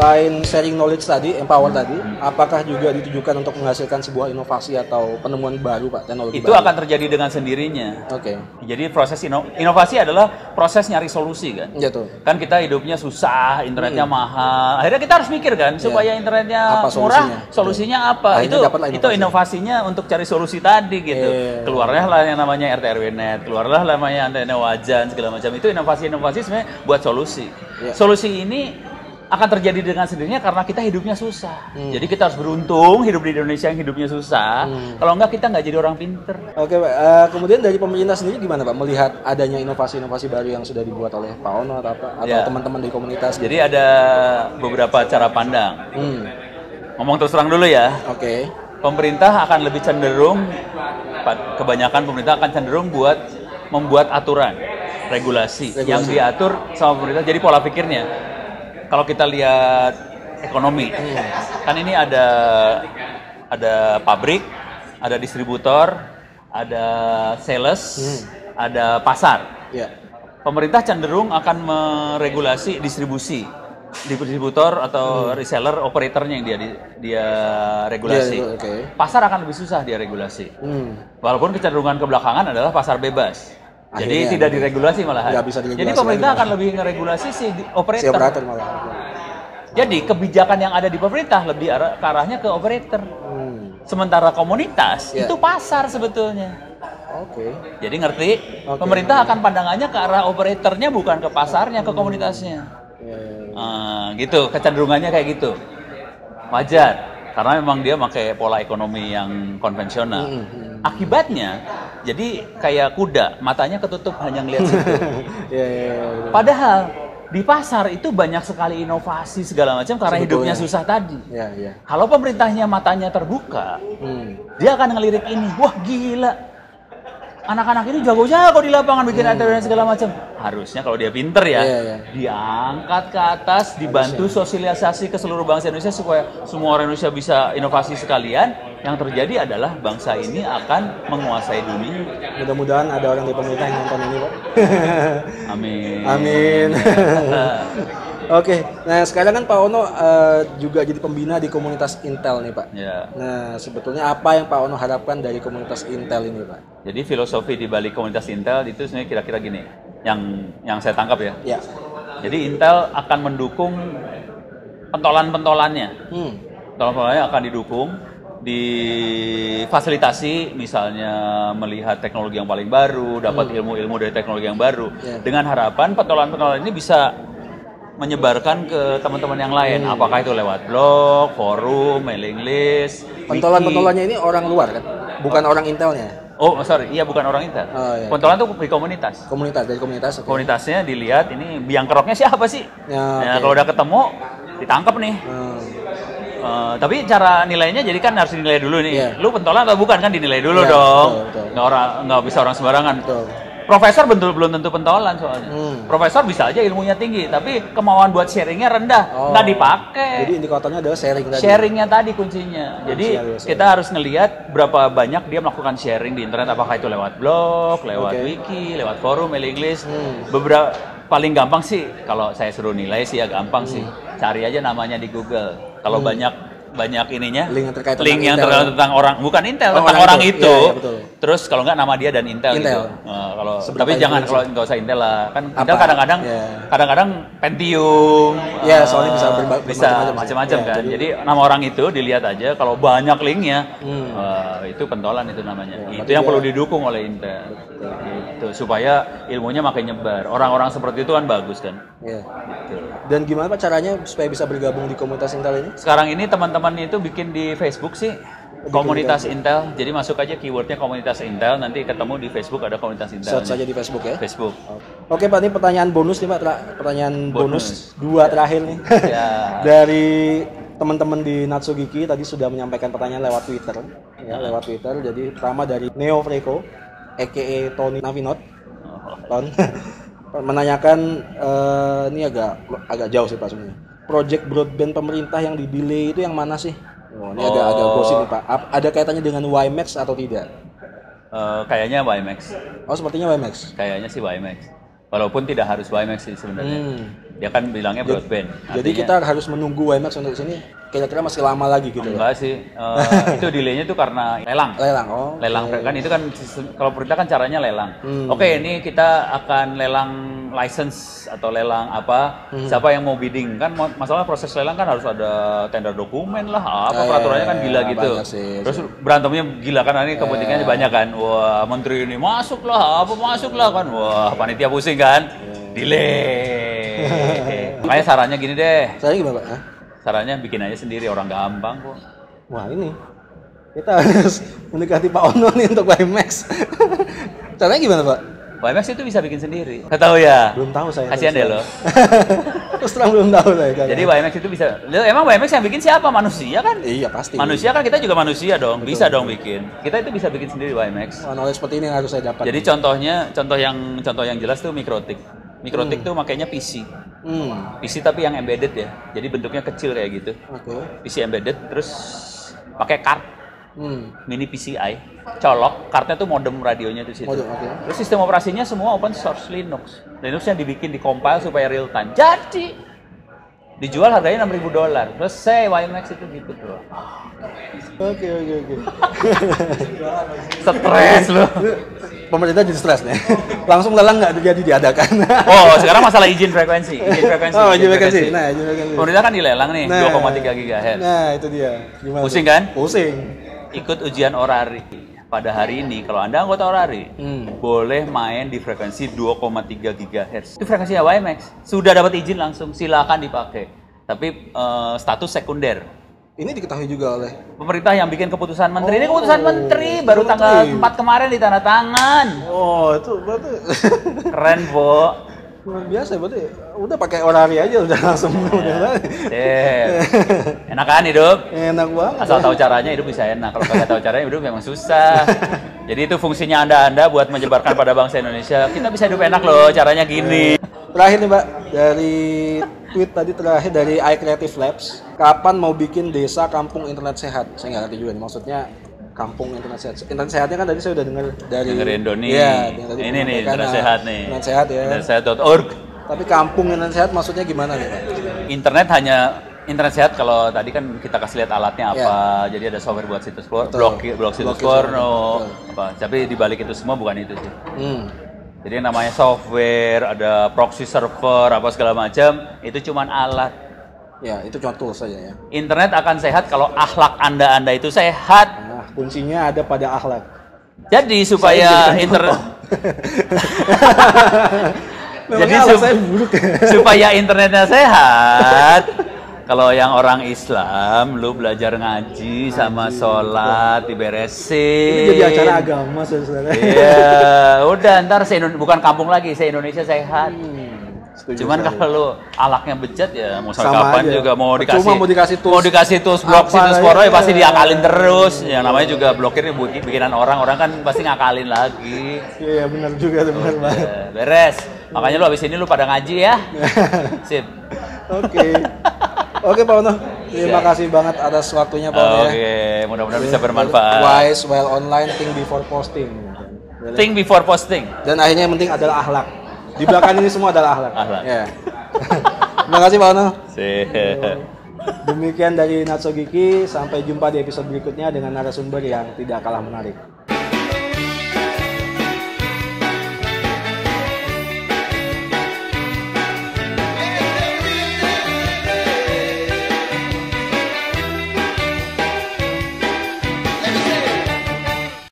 selain sharing knowledge tadi, empower tadi, apakah juga ditujukan untuk menghasilkan sebuah inovasi atau penemuan baru, Pak, teknologi Itu baru? akan terjadi dengan sendirinya. Oke. Jadi proses inovasi adalah proses nyari solusi kan. Iya tuh. Kan kita hidupnya susah, internetnya mahal. Akhirnya kita harus mikir kan supaya internetnya Apa murah, solusinya? solusinya apa? Akhirnya dapatlah Itu inovasinya untuk cari solusi tadi gitu. Keluarlah lah yang namanya RT RW Net, keluarlah namanya antena wajan segala macam. Itu inovasi-inovasi sebenarnya buat solusi. Solusi ini akan terjadi dengan sendirinya karena kita hidupnya susah. Jadi kita harus beruntung hidup di Indonesia yang hidupnya susah. Kalau enggak kita nggak jadi orang pinter. Oke, Pak. Kemudian dari pemerintah sendiri gimana, Pak, melihat adanya inovasi-inovasi baru yang sudah dibuat oleh Pak Ono atau apa, atau teman-teman di komunitas? Jadi ada beberapa cara pandang. Ngomong terus terang dulu ya. Oke. Pemerintah akan lebih cenderung, kebanyakan pemerintah akan cenderung buat membuat aturan, regulasi yang diatur sama pemerintah. Jadi pola pikirnya. Kalau kita lihat ekonomi, kan ini ada pabrik, ada distributor, ada sales, ada pasar. Pemerintah cenderung akan meregulasi distribusi, distributor atau reseller, operatornya yang dia regulasi. Pasar akan lebih susah dia regulasi. Walaupun kecenderungan kebelakangan adalah pasar bebas. Jadi tidak diregulasi malahan. Jadi pemerintah akan lebih ngeregulasi si operator malah. Jadi kebijakan yang ada di pemerintah lebih ke arahnya ke operator. Sementara komunitas itu pasar sebetulnya. Jadi ngerti? Pemerintah akan pandangannya ke arah operatornya bukan ke pasarnya, ke komunitasnya. Gitu, kecenderungannya kayak gitu. Wajar. Karena memang dia pakai pola ekonomi yang konvensional. Akibatnya, jadi kayak kuda, matanya ketutup hanya ngeliat situ. Padahal di pasar itu banyak sekali inovasi segala macam karena hidupnya susah tadi. Kalau pemerintahnya matanya terbuka, dia akan ngelirik ini. Wah gila, anak-anak ini jago-jago di lapangan bikin acara dan segala macam. Harusnya kalau dia pinter ya, diangkat ke atas, dibantu sosialisasi ke seluruh bangsa Indonesia supaya semua orang Indonesia bisa inovasi sekalian. Yang terjadi adalah bangsa ini akan menguasai dunia. Mudah-mudahan ada orang di pemerintah yang nonton ini, Pak. Amin. Amin. Oke, nah sekarang kan Pak Ono juga jadi pembina di komunitas Intel nih, Pak. Nah, sebetulnya apa yang Pak Ono harapkan dari komunitas Intel ini, Pak? Jadi filosofi di balik komunitas Intel itu sebenarnya kira-kira gini, yang saya tangkap ya. Jadi Intel akan mendukung pentolan-pentolannya. Pentolan-pentolannya akan didukung, difasilitasi, misalnya melihat teknologi yang paling baru, dapat ilmu-ilmu dari teknologi yang baru, dengan harapan pentolan-pentolan ini bisa menyebarkan ke teman-teman yang lain. Apakah itu lewat blog, forum, mailing list. Pentolan-pentolannya ini orang luar kan? Bukan orang Intelnya? Oh, sorry, iya bukan orang Intel. Pentolan itu di komunitas. Dari komunitas. Komunitasnya dilihat, ini biang keroknya siapa sih? Kalau udah ketemu, ditangkap nih. Tapi cara nilainya jadi kan harus dinilai dulu nih. Lu pentolan atau bukan kan dinilai dulu dong. Nggak bisa orang sembarangan. Profesor belum tentu pentolan soalnya. Profesor bisa aja ilmunya tinggi, tapi kemauan buat sharingnya rendah, nggak dipakai. Jadi indikatornya adalah sharing tadi. Sharingnya tadi kuncinya. Jadi kita harus ngelihat berapa banyak dia melakukan sharing di internet, apakah itu lewat blog, lewat wiki, lewat forum, mailing list. Beberapa paling gampang sih, kalau saya suruh nilai sih ya gampang sih. Cari aja namanya di Google. Kalau banyak ininya, link yang terkait tentang orang, bukan Intel, tentang orang itu. Terus kalau nggak nama dia dan Intel. Gitu. Tapi jangan kalau nggak usah Intel lah. Kan Intel kadang-kadang Pentium. Soalnya bisa macam-macam kan. Jadi nama orang itu dilihat aja. Kalau banyak linknya, itu pentolan itu namanya. Itu yang perlu didukung oleh Intel. Gitu. Supaya ilmunya makin nyebar. Orang-orang seperti itu kan bagus kan. Gitu. Dan gimana Pak caranya supaya bisa bergabung di komunitas Intel ini? Sekarang ini teman-teman itu bikin di Facebook sih, komunitas Intel. Jadi masuk aja keywordnya komunitas Intel, nanti ketemu di Facebook ada komunitas Intel. Search saja di Facebook ya? Facebook. Oke Pak, ini pertanyaan bonus nih Pak, pertanyaan bonus 2 terakhir nih. Dari teman-teman di Natsugiki tadi sudah menyampaikan pertanyaan lewat Twitter. Lewat Twitter. Jadi pertama dari Neo Freco, a.k.a. Tony Navinot. Menanyakan, ini agak jauh sih Pak sebenarnya. Project broadband pemerintah yang di delay itu yang mana sih? Ini agak gosip nih Pak. Ada kaitannya dengan WiMAX atau tidak? Kayaknya WiMAX. Sepertinya WiMAX. Kayaknya sih WiMAX. Walaupun tidak harus WiMAX sih sebenarnya. Dia kan bilangnya broadband. Jadi kita harus menunggu WiMAX untuk sini kira-kira masih lama lagi gitu. Enggak sih. Itu delaynya tuh karena lelang. Lelang kan itu kan kalau perintah kan caranya lelang. Oke, ini kita akan lelang license atau lelang apa? Siapa yang mau bidding kan? Masalah proses lelang kan harus ada tender dokumen lah, apa peraturannya kan gila gitu. Terus berantemnya gila kan, ini kepentingannya banyak kan. Wah, menteri ini masuk lah kan. Wah, panitia pusing kan. Delay. Makanya sarannya gini deh. Sarannya gimana, Pak? Sarannya bikin aja sendiri, orang gampang kok. Wah, ini kita harus mendekati Pak Ono nih untuk WiMAX. Caranya gimana, Pak? WiMAX itu bisa bikin sendiri. Nggak tahu ya? Belum tahu saya. Kasihan deh lo. Terus terang belum tahu saya. Jadi WiMAX itu bisa. Emang WiMAX yang bikin siapa? Manusia kan? Iya, pasti. Manusia kan, kita juga manusia dong. Betul. Bisa dong bikin. Kita itu bisa bikin sendiri WiMAX. Knowledge seperti ini yang harus saya dapat. Jadi contoh yang jelas tuh Mikrotik. Mikrotik tuh makanya PC. PC tapi yang embedded ya. Jadi bentuknya kecil kayak gitu. PC embedded terus pakai card. Mini PCI. Colok, kartnya tuh modem radionya di situ. Terus sistem operasinya semua open source Linux. Linuxnya dibikin di compile supaya real time. Jadi dijual harganya $6.000. Selesai WiMAX itu gitu tuh. Oke. Stres loh. Pemerintah jadi stres nih. Langsung lelang nggak jadi diadakan. Oh, sekarang masalah izin frekuensi. Izin frekuensi. Nah, izin frekuensi. Pemerintah kan dilelang nih, 2,3 GHz. Nah, itu dia. Gimana? Pusing kan? Pusing. Ikut ujian orari. Pada hari ini, kalau Anda anggota orari, boleh main di frekuensi 2,3 GHz. Itu frekuensinya WiMAX. Sudah dapat izin langsung, silakan dipakai. Tapi status sekunder. Ini diketahui juga oleh pemerintah yang bikin keputusan menteri. Ini keputusan menteri baru tanggal 4 kemarin ditandatangan. Oh, itu berarti keren, Bo. Luar biasa, berarti udah pakai orari aja udah langsung udah. Enak kan hidup? Enak banget. Asal tahu caranya hidup bisa enak. Kalau nggak tahu caranya hidup memang susah. Jadi itu fungsinya Anda buat menyebarkan pada bangsa Indonesia. Kita bisa hidup enak loh, caranya gini. Terakhir nih, Mbak, dari tweet tadi terakhir dari iCreative Labs, kapan mau bikin desa kampung internet sehat? Saya nggak ngerti juga nih maksudnya kampung internet sehat. Internet sehatnya kan tadi saya udah dengar dari Indonesia. Iya, ini nih internet sehat nih. Internet sehat ya. Internetsehat.org. Tapi kampung internet sehat maksudnya gimana nih, Pak? Internet sehat kalau tadi kan kita kasih lihat alatnya apa. Jadi ada software buat situs blog situs porno apa. Tapi di balik itu semua bukan itu sih. Jadi yang namanya software, ada proxy server, apa segala macam, itu cuman alat. Ya, itu cuma tools saja ya. Internet akan sehat kalau akhlak Anda itu sehat. Nah, kuncinya ada pada akhlak. Jadi supaya internet jadi supaya internetnya sehat, kalau yang orang Islam, lu belajar ngaji sama sholat, diberesin. Ini jadi acara agama, saudara. Iya, udah ntar bukan kampung lagi, se-Indonesia sehat. Cuman kalau lu alaknya bejat ya mau sampai kapan aja. Juga mau dikasih tools blok situs porno ya pasti diakalin terus. Yang namanya juga blokir bikinan orang kan pasti ngakalin lagi. Iya benar juga, benar banget. Beres. Makanya lu abis ini lu pada ngaji ya. Sip. Oke Pak Ono, terima kasih banget atas waktunya Pak Ono. Oke, mudah-mudahan bisa bermanfaat. Wise while online, think before posting. Think before posting. Dan akhirnya yang penting adalah akhlak. Di belakang ini semua adalah akhlak. Ya. Terima kasih Pak Ono. Demikian dari Natsogiki, sampai jumpa di episode berikutnya dengan narasumber yang tidak kalah menarik.